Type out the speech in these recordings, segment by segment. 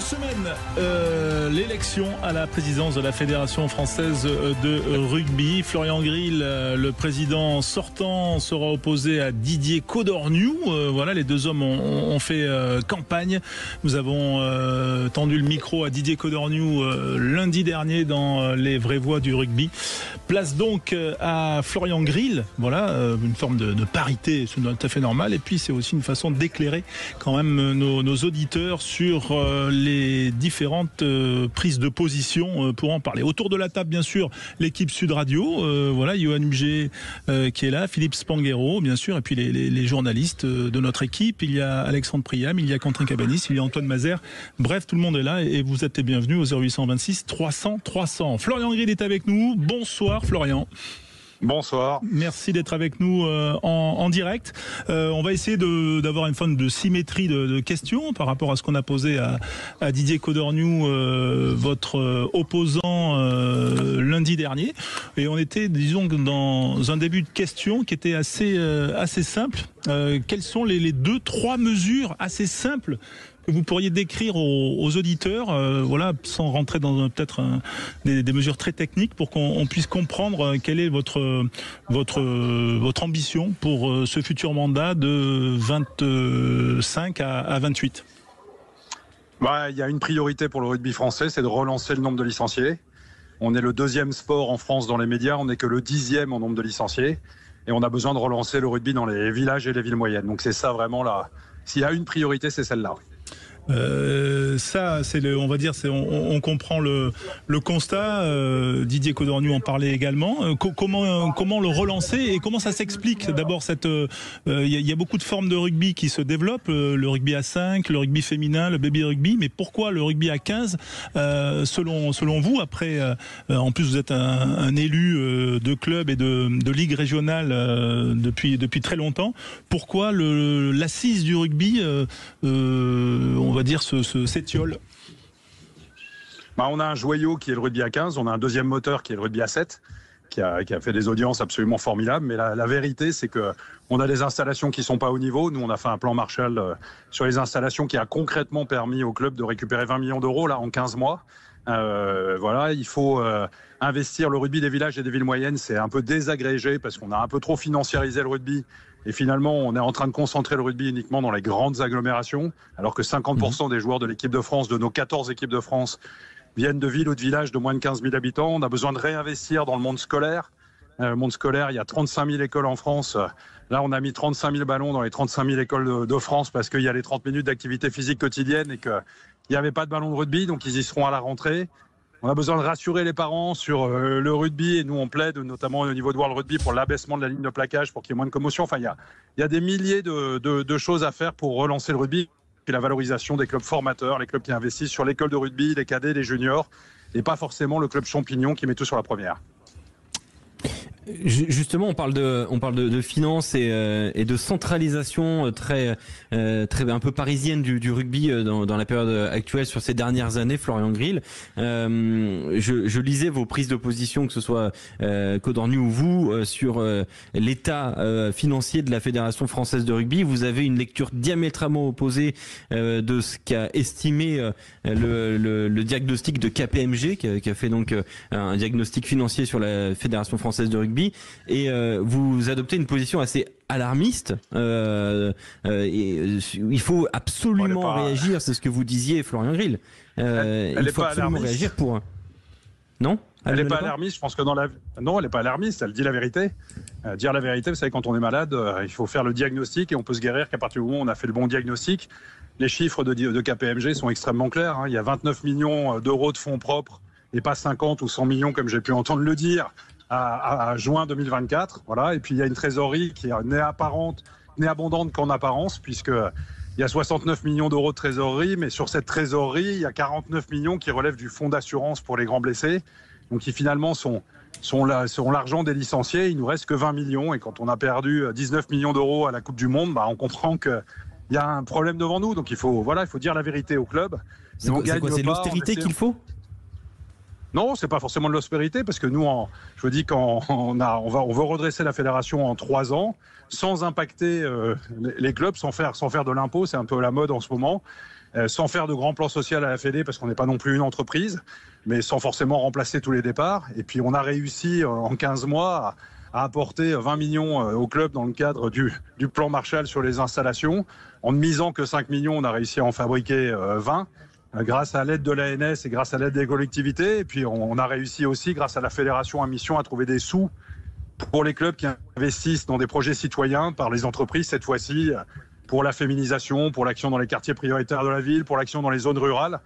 semaine, l'élection à la présidence de la Fédération française de rugby. Florian Grill, le président sortant, sera opposé à Didier Codorniou. Voilà, les deux hommes ont fait campagne. Nous avons tendu le micro à Didier Codorniou lundi dernier dans les vraies voix du rugby. Place donc à Florian Grill. Voilà, une forme de parité, c'est tout à fait normal. Et puis c'est aussi une façon d'éclairer quand même nos auditeurs sur les différentes prises de position pour en parler. Autour de la table, bien sûr, l'équipe Sud Radio, voilà, Johan Huget qui est là, Philippe Spanghero, bien sûr, et puis les journalistes de notre équipe. Il y a Alexandre Priam, il y a Quentin Cabanis, il y a Antoine Mazer. Bref, tout le monde est là et vous êtes les bienvenus au 0826 300 300. Florian Grill est avec nous. Bonsoir Florian. Bonsoir. Merci d'être avec nous en direct. On va essayer d'avoir une forme de symétrie de questions par rapport à ce qu'on a posé à Didier Codorniou, votre opposant, lundi dernier. Et on était, disons, dans un début de question qui était assez simple. Quelles sont les 2-3 mesures assez simples que vous pourriez décrire aux auditeurs, voilà, sans rentrer dans peut-être des mesures très techniques, pour qu'on puisse comprendre quelle est votre ambition pour ce futur mandat de 25 à 28. Il y a une priorité pour le rugby français, c'est de relancer le nombre de licenciés. On est le 2e sport en France dans les médias, on n'est que le 10e en nombre de licenciés. Et on a besoin de relancer le rugby dans les villages et les villes moyennes. Donc c'est ça vraiment là. S'il y a une priorité, c'est celle-là. Ça, on va dire, on comprend le constat. Didier Codorniou en parlait également. Comment le relancer et comment ça s'explique? D'abord, il y a beaucoup de formes de rugby qui se développent, le rugby à 5, le rugby féminin, le baby rugby. Mais pourquoi le rugby à 15, selon vous? Après, en plus, vous êtes un élu de club et de ligue régionale depuis très longtemps. Pourquoi l'assise du rugby, on va dire, s'étiole? On a un joyau qui est le rugby à 15, on a un deuxième moteur qui est le rugby à 7, qui a fait des audiences absolument formidables. Mais la vérité, c'est qu'on a des installations qui ne sont pas au niveau. Nous, on a fait un plan Marshall sur les installations qui a concrètement permis au club de récupérer 20 millions d'euros là, en 15 mois. Voilà, il faut investir. Le rugby des villages et des villes moyennes, c'est un peu désagrégé parce qu'on a un peu trop financiarisé le rugby. Et finalement, on est en train de concentrer le rugby uniquement dans les grandes agglomérations, alors que 50% des joueurs de l'équipe de France, de nos 14 équipes de France, viennent de villes ou de villages de moins de 15 000 habitants. On a besoin de réinvestir dans le monde scolaire. Le monde scolaire, il y a 35 000 écoles en France. Là, on a mis 35 000 ballons dans les 35 000 écoles de France parce qu'il y a les 30 minutes d'activité physique quotidienne et qu'il n'y avait pas de ballon de rugby, donc ils y seront à la rentrée. On a besoin de rassurer les parents sur le rugby et nous on plaide notamment au niveau de World Rugby pour l'abaissement de la ligne de plaquage pour qu'il y ait moins de commotion. Enfin, il y a des milliers de choses à faire pour relancer le rugby et la valorisation des clubs formateurs, les clubs qui investissent sur l'école de rugby, les cadets, les juniors et pas forcément le club champignon qui met tout sur la première. Justement, on parle de finances et de centralisation très un peu parisienne du rugby dans la période actuelle sur ces dernières années. Florian Grill, je lisais vos prises de position, que ce soit Codorniou ou vous, sur l'état financier de la Fédération française de rugby. Vous avez une lecture diamétralement opposée de ce qu'a estimé le diagnostic de KPMG, qui a fait donc un diagnostic financier sur la Fédération française de rugby. Et vous adoptez une position assez alarmiste. Il faut absolument réagir, c'est ce que vous disiez, Florian Grill. Il faut absolument réagir pour... Non ? Elle n'est pas alarmiste, je pense que Non, elle n'est pas alarmiste, elle dit la vérité. Dire la vérité, vous savez, quand on est malade, il faut faire le diagnostic et on peut se guérir qu'à partir du moment où on a fait le bon diagnostic. Les chiffres de KPMG sont extrêmement clairs. Il y a 29 millions d'euros de fonds propres et pas 50 ou 100 millions comme j'ai pu entendre le dire à juin 2024. Voilà. Et puis il y a une trésorerie qui n'est abondante qu'en apparence, puisqu'il y a 69 millions d'euros de trésorerie, mais sur cette trésorerie, il y a 49 millions qui relèvent du fonds d'assurance pour les grands blessés, donc qui finalement sont l'argent des licenciés. Il nous reste que 20 millions, et quand on a perdu 19 millions d'euros à la Coupe du Monde, on comprend qu'il y a un problème devant nous. Donc il faut dire la vérité au club. C'est l'austérité qu'il faut ? Non, c'est pas forcément de l'austérité, parce que nous, je vous dis qu'on veut redresser la fédération en 3 ans, sans impacter les clubs, sans faire de l'impôt, c'est un peu la mode en ce moment. sans faire de grands plans sociaux à la Fédé, parce qu'on n'est pas non plus une entreprise, mais sans forcément remplacer tous les départs. Et puis on a réussi en 15 mois à apporter 20 millions au club dans le cadre du plan Marshall sur les installations. En ne misant que 5 millions, on a réussi à en fabriquer 20 grâce à l'aide de l'ANS et grâce à l'aide des collectivités. Et puis on a réussi aussi, grâce à la Fédération à mission, à trouver des sous pour les clubs qui investissent dans des projets citoyens par les entreprises, cette fois-ci pour la féminisation, pour l'action dans les quartiers prioritaires de la ville, pour l'action dans les zones rurales.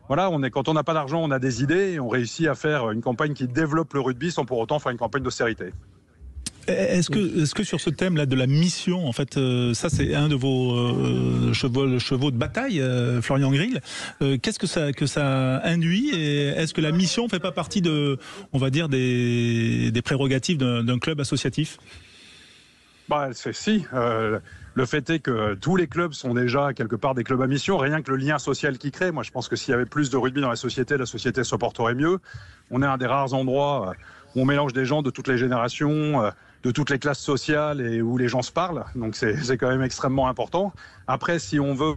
Voilà, quand on n'a pas d'argent, on a des idées et on réussit à faire une campagne qui développe le rugby sans pour autant faire une campagne d'austérité. Est-ce que sur ce thème-là de la mission, en fait, ça c'est un de vos chevaux de bataille, Florian Grill. Qu'est-ce que ça induit et est-ce que la mission ne fait pas partie de, on va dire, des prérogatives d'un club associatif ? Si. Le fait est que tous les clubs sont déjà quelque part des clubs à mission, rien que le lien social qu'ils créent. Moi, je pense que s'il y avait plus de rugby dans la société se porterait mieux. On est un des rares endroits où on mélange des gens de toutes les générations, de toutes les classes sociales et où les gens se parlent. Donc c'est quand même extrêmement important. Après, si on veut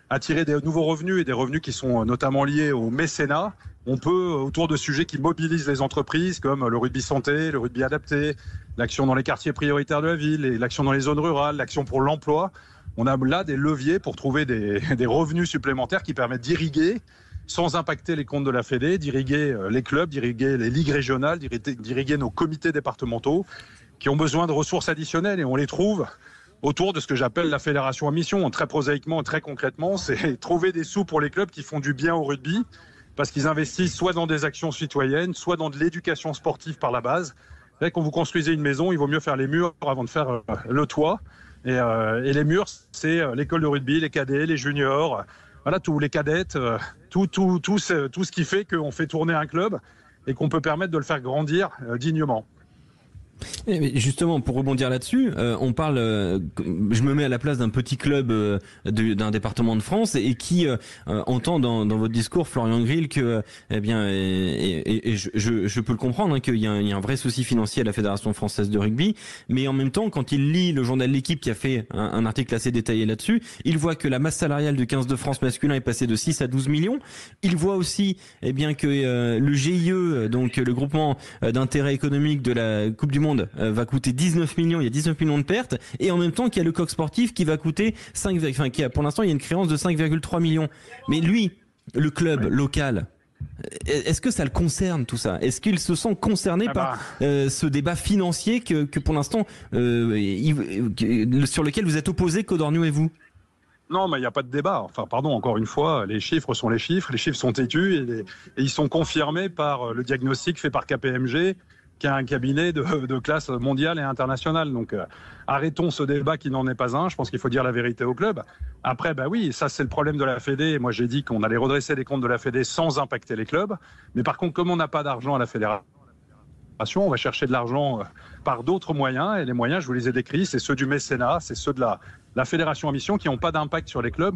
attirer des nouveaux revenus et des revenus qui sont notamment liés au mécénat, on peut, autour de sujets qui mobilisent les entreprises, comme le rugby santé, le rugby adapté, l'action dans les quartiers prioritaires de la ville, et l'action dans les zones rurales, l'action pour l'emploi, on a là des leviers pour trouver des revenus supplémentaires qui permettent d'irriguer, sans impacter les comptes de la Fédé, d'irriguer les clubs, d'irriguer les ligues régionales, d'irriguer nos comités départementaux, qui ont besoin de ressources additionnelles, et on les trouve autour de ce que j'appelle la fédération à mission. Très prosaïquement, très concrètement, c'est trouver des sous pour les clubs qui font du bien au rugby, parce qu'ils investissent soit dans des actions citoyennes, soit dans de l'éducation sportive par la base. Là, quand vous construisez une maison, il vaut mieux faire les murs avant de faire le toit. Et les murs, c'est l'école de rugby, les cadets, les juniors, voilà, tous les cadettes, tout ce qui fait qu'on fait tourner un club et qu'on peut permettre de le faire grandir dignement. Et justement, pour rebondir là-dessus, on parle, je me mets à la place d'un petit club d'un département de France et qui entend dans votre discours, Florian Grill, que, eh bien, et je peux le comprendre, hein, qu'il y a un vrai souci financier à la Fédération française de rugby, mais en même temps, quand il lit le journal L'Équipe qui a fait un article assez détaillé là-dessus, il voit que la masse salariale du 15 de France masculin est passée de 6 à 12 millions. Il voit aussi, eh bien, que le GIE, donc le groupement d'intérêt économique de la Coupe du Monde, va coûter 19 millions, il y a 19 millions de pertes, et en même temps qu'il y a le coq sportif qui va coûter pour l'instant il y a une créance de 5,3 millions. Mais lui, le club local, est-ce que ça le concerne tout ça ? Est-ce qu'ils se sont concernés par ce débat financier que pour l'instant sur lequel vous êtes opposés, Codorniou et vous ? Non, mais il n'y a pas de débat. Enfin, pardon, encore une fois, les chiffres sont les chiffres sont têtus et ils sont confirmés par le diagnostic fait par KPMG, qui a un cabinet de classe mondiale et internationale. Donc arrêtons ce débat qui n'en est pas un. Je pense qu'il faut dire la vérité au club. Après, oui, ça c'est le problème de la Fédé. Moi j'ai dit qu'on allait redresser les comptes de la Fédé sans impacter les clubs. Mais par contre, comme on n'a pas d'argent à la fédération, on va chercher de l'argent par d'autres moyens. Et les moyens, je vous les ai décrits, c'est ceux du mécénat, c'est ceux de la fédération à mission qui n'ont pas d'impact sur les clubs.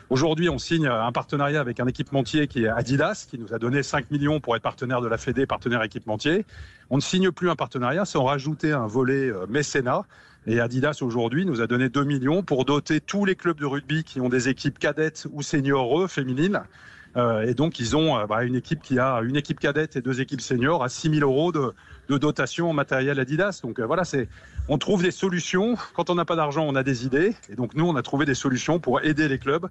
Aujourd'hui, on signe un partenariat avec un équipementier qui est Adidas, qui nous a donné 5 millions pour être partenaire de la Fédé, partenaire équipementier. On ne signe plus un partenariat sans rajouter un volet mécénat. Et Adidas, aujourd'hui, nous a donné 2 millions pour doter tous les clubs de rugby qui ont des équipes cadettes ou seniors féminines. Et donc, ils ont une équipe qui a une équipe cadette et 2 équipes seniors à 6 000 euros de dotation en matériel Adidas. Donc voilà, on trouve des solutions. Quand on n'a pas d'argent, on a des idées. Et donc nous, on a trouvé des solutions pour aider les clubs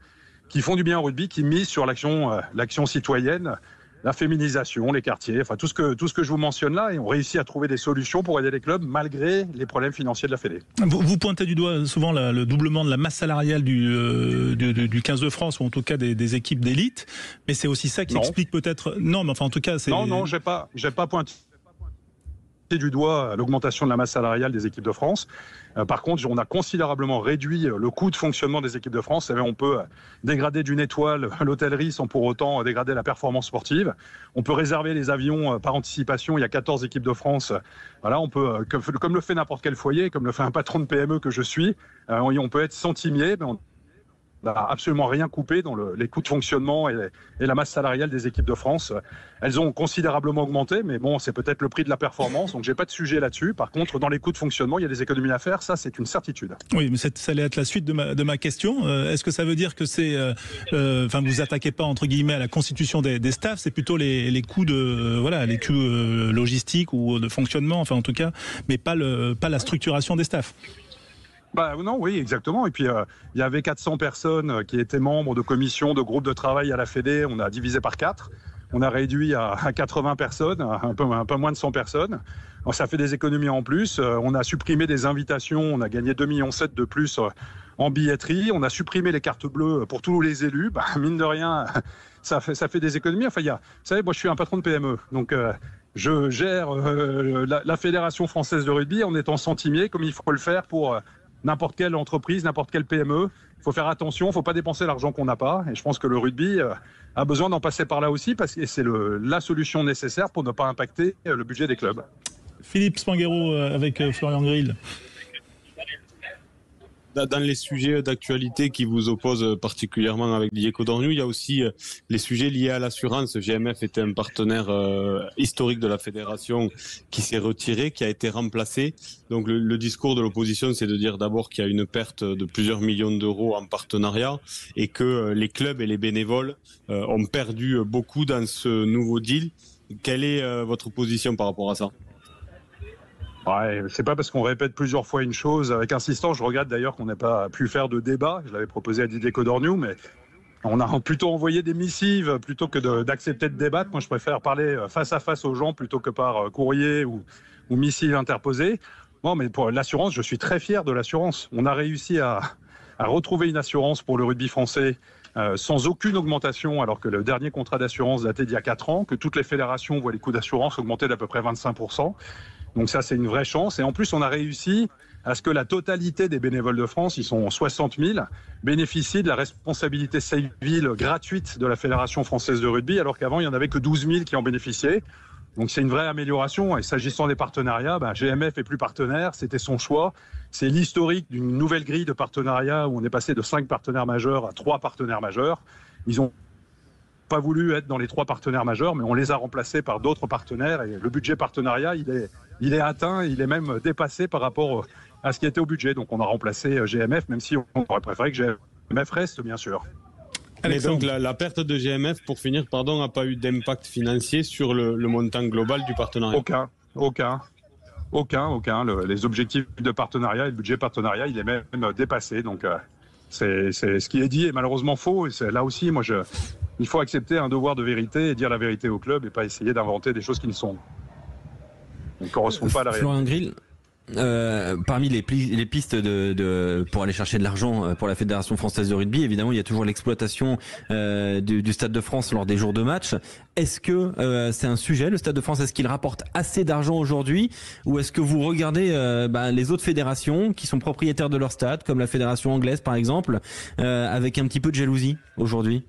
qui font du bien au rugby, qui misent sur l'action citoyenne, la féminisation, les quartiers, enfin tout ce que je vous mentionne là, et on réussit à trouver des solutions pour aider les clubs malgré les problèmes financiers de la Fédé. Vous pointez du doigt souvent le doublement de la masse salariale du 15 de France, ou en tout cas des équipes d'élite, mais c'est aussi ça qui explique peut-être... Non, mais enfin en tout cas... Non, j'ai pas pointé du doigt l'augmentation de la masse salariale des équipes de France. Par contre, on a considérablement réduit le coût de fonctionnement des équipes de France. On peut dégrader d'une étoile l'hôtellerie sans pour autant dégrader la performance sportive. On peut réserver les avions par anticipation. Il y a 14 équipes de France. Voilà, on peut, comme le fait n'importe quel foyer, comme le fait un patron de PME que je suis, on peut être centimier. n'a absolument rien coupé dans les coûts de fonctionnement et la masse salariale des équipes de France. Elles ont considérablement augmenté, mais bon, c'est peut-être le prix de la performance, donc j'ai pas de sujet là-dessus. Par contre, dans les coûts de fonctionnement, il y a des économies à faire, ça c'est une certitude. Oui, mais ça allait être la suite de ma question. Est-ce que ça veut dire que c'est, vous attaquez pas entre guillemets à la constitution des staffs, c'est plutôt les coûts les coûts logistiques ou de fonctionnement, enfin en tout cas, mais pas la structuration des staffs. Non, oui, exactement. Et puis, il y avait 400 personnes qui étaient membres de commissions, de groupes de travail à la Fédé. On a divisé par 4. On a réduit à 80 personnes, un peu moins de 100 personnes. Alors, ça fait des économies en plus. On a supprimé des invitations. On a gagné 2,7 millions de plus en billetterie. On a supprimé les cartes bleues pour tous les élus. Mine de rien, ça fait des économies. Enfin, vous savez, moi, je suis un patron de PME. Donc, je gère la Fédération française de rugby en étant centimier, comme il faut le faire pour n'importe quelle entreprise, n'importe quelle PME. Il faut faire attention, il ne faut pas dépenser l'argent qu'on n'a pas. Et je pense que le rugby a besoin d'en passer par là aussi, parce que c'est la solution nécessaire pour ne pas impacter le budget des clubs. Philippe Spanghero avec Florian Grill. Dans les sujets d'actualité qui vous opposent particulièrement avec Didier Codorniou, il y a aussi les sujets liés à l'assurance. GMF était un partenaire historique de la fédération qui s'est retiré, qui a été remplacé. Donc le discours de l'opposition, c'est de dire d'abord qu'il y a une perte de plusieurs millions d'euros en partenariat et que les clubs et les bénévoles ont perdu beaucoup dans ce nouveau deal. Quelle est votre position par rapport à ça ? Ouais, c'est pas parce qu'on répète plusieurs fois une chose avec insistance. Je regrette d'ailleurs qu'on n'ait pas pu faire de débat. Je l'avais proposé à Didier Codorniou, mais on a plutôt envoyé des missives plutôt que d'accepter de débattre. Moi, je préfère parler face à face aux gens plutôt que par courrier ou missive interposée. Bon, mais pour l'assurance, je suis très fier de l'assurance. On a réussi à retrouver une assurance pour le rugby français sans aucune augmentation, alors que le dernier contrat d'assurance datait d'il y a 4 ans, que toutes les fédérations voient les coûts d'assurance augmenter d'à peu près 25%. Donc ça, c'est une vraie chance. Et en plus, on a réussi à ce que la totalité des bénévoles de France, ils sont 60 000, bénéficient de la responsabilité civile gratuite de la Fédération française de rugby, alors qu'avant, il n'y en avait que 12 000 qui en bénéficiaient. Donc c'est une vraie amélioration. Et s'agissant des partenariats, GMF est plus partenaire, c'était son choix. C'est l'historique d'une nouvelle grille de partenariat où on est passé de 5 partenaires majeurs à 3 partenaires majeurs. Ils ont pas voulu être dans les 3 partenaires majeurs, mais on les a remplacés par d'autres partenaires. Et le budget partenariat, il est atteint, il est même dépassé par rapport à ce qui était au budget. Donc on a remplacé GMF, même si on aurait préféré que GMF reste, bien sûr. Mais donc la perte de GMF, pour finir, n'a pas eu d'impact financier sur le montant global du partenariat ? Aucun. Les objectifs de partenariat et le budget partenariat, il est même dépassé. Donc c'est ce qui est dit est malheureusement faux. Et c'est là aussi, il faut accepter un devoir de vérité et dire la vérité au club et pas essayer d'inventer des choses qui ne correspondent pas à la réalité. Florian Grill, parmi les pistes pour aller chercher de l'argent pour la Fédération française de rugby, évidemment, il y a toujours l'exploitation du Stade de France lors des jours de match. Est-ce que c'est un sujet, le Stade de France, est-ce qu'il rapporte assez d'argent aujourd'hui, ou est-ce que vous regardez les autres fédérations qui sont propriétaires de leur stade, comme la fédération anglaise par exemple, avec un petit peu de jalousie aujourd'hui ?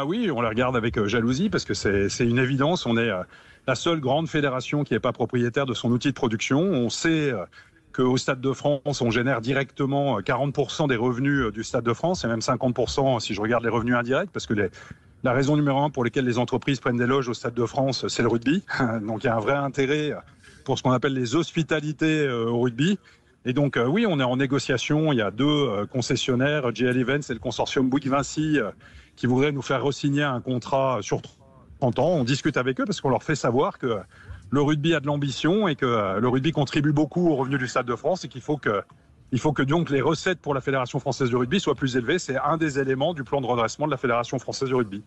Oui, on les regarde avec jalousie parce que c'est une évidence. On est la seule grande fédération qui n'est pas propriétaire de son outil de production. On sait qu'au Stade de France, on génère directement 40% des revenus du Stade de France et même 50% si je regarde les revenus indirects, parce que la raison numéro 1 pour laquelle les entreprises prennent des loges au Stade de France, c'est le rugby. Donc il y a un vrai intérêt pour ce qu'on appelle les hospitalités au rugby. Et donc oui, on est en négociation. Il y a 2 concessionnaires, GL Events et le consortium Bouygues Vinci, qui voudraient nous faire re-signer un contrat sur 30 ans. On discute avec eux parce qu'on leur fait savoir que le rugby a de l'ambition et que le rugby contribue beaucoup aux revenus du Stade de France et qu'il faut que donc les recettes pour la Fédération française de rugby soient plus élevées. C'est un des éléments du plan de redressement de la Fédération française de rugby.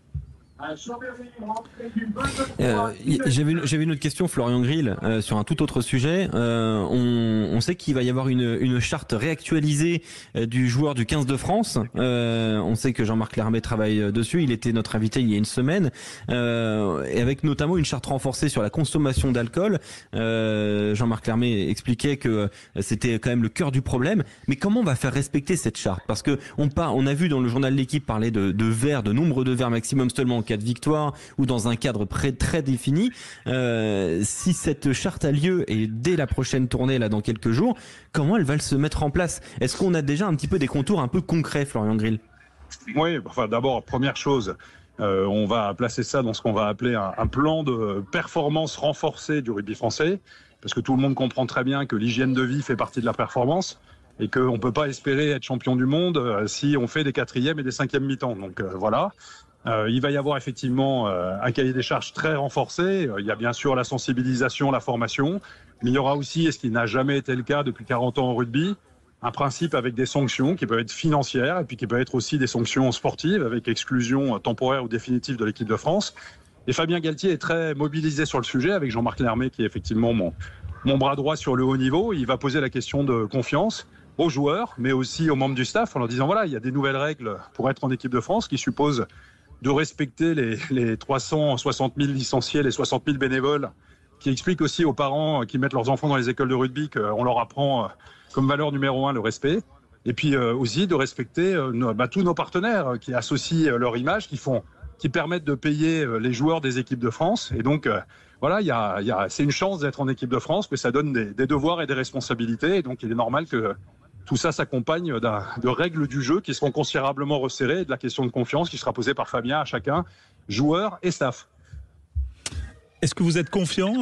J'avais une autre question, Florian Grill, sur un tout autre sujet. On sait qu'il va y avoir une charte réactualisée du joueur du 15 de France. On sait que Jean-Marc Lermet travaille dessus. Il était notre invité il y a une semaine, et avec notamment une charte renforcée sur la consommation d'alcool. Jean-Marc Lermet expliquait que c'était quand même le cœur du problème. Mais comment on va faire respecter cette charte ? Parce que on a vu dans le journal de l'Équipe parler de verres, de nombre de verres maximum seulement en cas de victoire ou dans un cadre très défini. Si cette charte a lieu et dès la prochaine tournée là dans quelques jours, comment elle va se mettre en place? Est-ce qu'on a déjà un petit peu des contours un peu concrets, Florian Grill? Oui, enfin d'abord, première chose, on va placer ça dans ce qu'on va appeler un plan de performance renforcée du rugby français, parce que tout le monde comprend très bien que l'hygiène de vie fait partie de la performance et qu'on ne peut pas espérer être champion du monde si on fait des 4e et des 5e mi-temps. Donc voilà. Il va y avoir effectivement un cahier des charges très renforcé. Il y a bien sûr la sensibilisation, la formation, mais il y aura aussi, et ce qui n'a jamais été le cas depuis 40 ans au rugby, un principe avec des sanctions qui peuvent être financières et puis qui peuvent être aussi des sanctions sportives avec exclusion temporaire ou définitive de l'équipe de France. Et Fabien Galtier est très mobilisé sur le sujet avec Jean-Marc Lermé qui est effectivement mon bras droit sur le haut niveau. Il va poser la question de confiance aux joueurs, mais aussi aux membres du staff en leur disant voilà, il y a des nouvelles règles pour être en équipe de France qui supposent de respecter les 360 000 licenciés, les 60 000 bénévoles, qui expliquent aussi aux parents qui mettent leurs enfants dans les écoles de rugby qu'on leur apprend comme valeur numéro 1 le respect. Et puis aussi de respecter tous nos partenaires qui associent leur image, qui permettent de payer les joueurs des équipes de France. Et donc voilà, c'est une chance d'être en équipe de France, mais ça donne des devoirs et des responsabilités. Et donc il est normal que tout ça s'accompagne de règles du jeu qui seront considérablement resserrées et de la question de confiance qui sera posée par Fabien à chacun, joueur et staff. Est-ce que vous êtes confiant,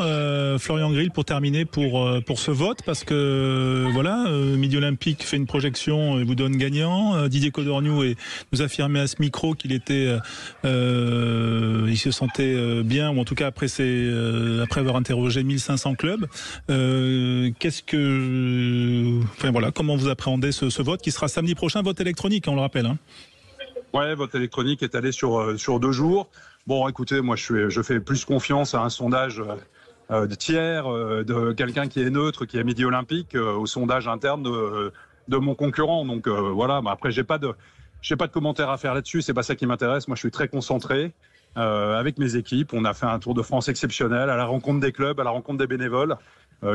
Florian Grill, pour terminer pour ce vote? Parce que voilà, Midi Olympique fait une projection et vous donne gagnant. Didier Codorniou nous affirmait à ce micro qu'il était, il se sentait bien, ou en tout cas après avoir interrogé 1500 clubs. Comment vous appréhendez ce vote qui sera samedi prochain, vote électronique, on le rappelle, hein. Ouais, vote électronique est allé sur 2 jours. Bon, écoutez, moi, je fais plus confiance à un sondage de tiers, de quelqu'un qui est neutre, qui est Midi Olympique, au sondage interne de mon concurrent. Donc voilà. Mais après, j'ai pas de commentaires à faire là-dessus. C'est pas ça qui m'intéresse. Moi, je suis très concentré avec mes équipes. On a fait un Tour de France exceptionnel à la rencontre des clubs, à la rencontre des bénévoles.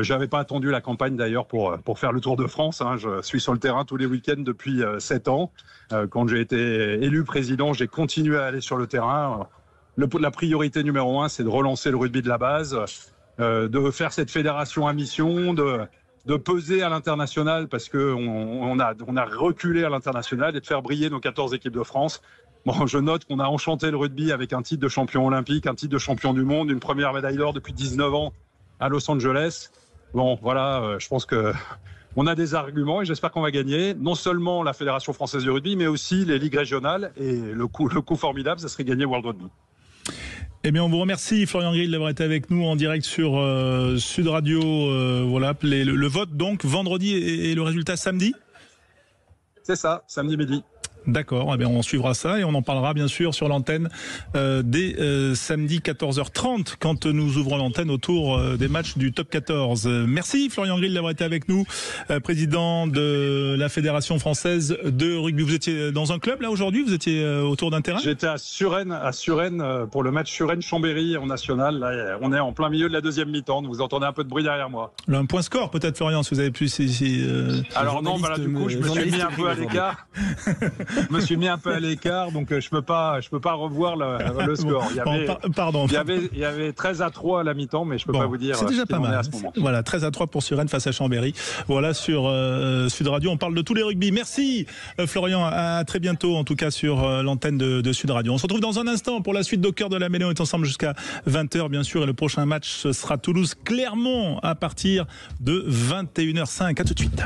J'avais pas attendu la campagne d'ailleurs pour faire le Tour de France. Hein. Je suis sur le terrain tous les week-ends depuis 7 ans. Quand j'ai été élu président, j'ai continué à aller sur le terrain. La priorité numéro 1, c'est de relancer le rugby de la base, de faire cette fédération à mission, de peser à l'international parce qu'on a reculé à l'international et de faire briller nos 14 équipes de France. Bon, je note qu'on a enchanté le rugby avec un titre de champion olympique, un titre de champion du monde, une première médaille d'or depuis 19 ans à Los Angeles. Bon, voilà, je pense qu'on a des arguments et j'espère qu'on va gagner non seulement la Fédération française de rugby, mais aussi les ligues régionales. Et le coup formidable, ça serait gagner World Rugby. Eh bien, on vous remercie, Florian Grill, d'avoir été avec nous en direct sur Sud Radio. Voilà, le vote, donc, vendredi et le résultat samedi? C'est ça, samedi midi. D'accord, eh bien on suivra ça et on en parlera bien sûr sur l'antenne dès samedi 14h30 quand nous ouvrons l'antenne autour des matchs du top 14. Merci Florian Grill d'avoir été avec nous, président de la Fédération française de rugby. Vous étiez dans un club là aujourd'hui? Vous étiez autour d'un terrain? J'étais à Suresnes pour le match Suresnes-Chambéry en national. Là, on est en plein milieu de la deuxième mi-temps. Vous entendez un peu de bruit derrière moi. Là, un point score peut-être, Florian, si vous avez plus Alors non, voilà, du coup je me suis mis un peu à l'écart. Je me suis mis un peu à l'écart, donc je peux pas revoir le score. Il y avait 13-3 à la mi-temps, mais je peux pas vous dire. C'est déjà pas mal. À ce moment. Voilà, 13-3 pour Suresnes face à Chambéry. Voilà sur Sud Radio, on parle de tous les rugby. Merci Florian, à très bientôt en tout cas sur l'antenne de Sud Radio. On se retrouve dans un instant pour la suite d'Au cœur de la mêlée. On est ensemble jusqu'à 20h bien sûr et le prochain match ce sera Toulouse-Clermont à partir de 21h05. À tout de suite.